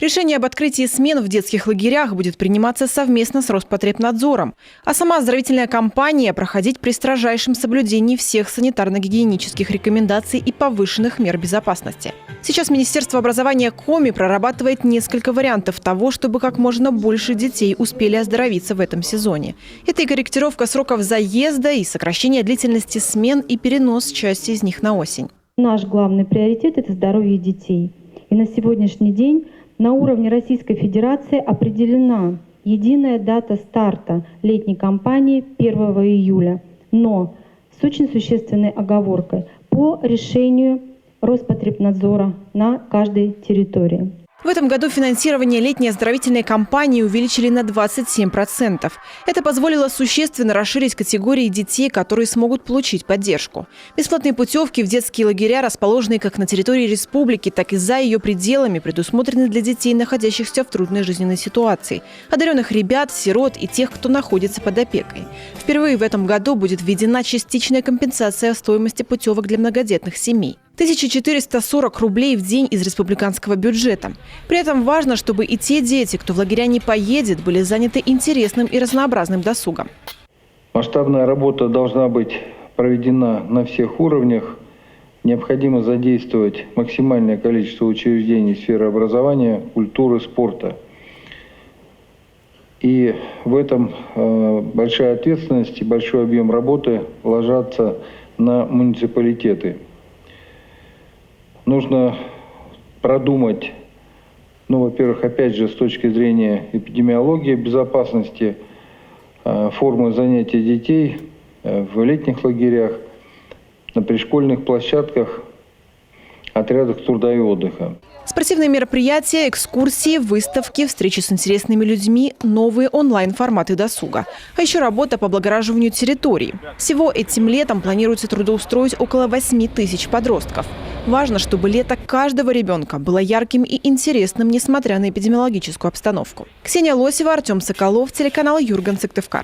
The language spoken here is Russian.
Решение об открытии смен в детских лагерях будет приниматься совместно с Роспотребнадзором, а сама оздоровительная кампания проходить при строжайшем соблюдении всех санитарно-гигиенических рекомендаций и повышенных мер безопасности. Сейчас Министерство образования Коми прорабатывает несколько вариантов того, чтобы как можно больше детей успели оздоровиться в этом сезоне. Это и корректировка сроков заезда, и сокращение длительности смен, и перенос части из них на осень. Наш главный приоритет – это здоровье детей. И на сегодняшний день на уровне Российской Федерации определена единая дата старта летней кампании 1 июля. Но с очень существенной оговоркой по решению Роспотребнадзора на каждой территории. В этом году финансирование летней оздоровительной кампании увеличили на 27%. Это позволило существенно расширить категории детей, которые смогут получить поддержку. Бесплатные путевки в детские лагеря, расположенные как на территории республики, так и за ее пределами, предусмотрены для детей, находящихся в трудной жизненной ситуации, одаренных ребят, сирот и тех, кто находится под опекой. Впервые в этом году будет введена частичная компенсация стоимости путевок для многодетных семей. 1440 рублей в день из республиканского бюджета. При этом важно, чтобы и те дети, кто в лагеря не поедет, были заняты интересным и разнообразным досугом. Масштабная работа должна быть проведена на всех уровнях. Необходимо задействовать максимальное количество учреждений сферы образования, культуры, спорта. И в этом большая ответственность и большой объем работы ложатся на муниципалитеты. Нужно продумать, во-первых, опять же, с точки зрения эпидемиологии, безопасности, формы занятия детей в летних лагерях, на пришкольных площадках, отрядах труда и отдыха. Спортивные мероприятия, экскурсии, выставки, встречи с интересными людьми, новые онлайн-форматы досуга. А еще работа по облагораживанию территорий. Всего этим летом планируется трудоустроить около 8 тысяч подростков. Важно, чтобы лето каждого ребенка было ярким и интересным, несмотря на эпидемиологическую обстановку. Ксения Лосева, Артем Соколов, телеканал Юрган, Сыктывкар.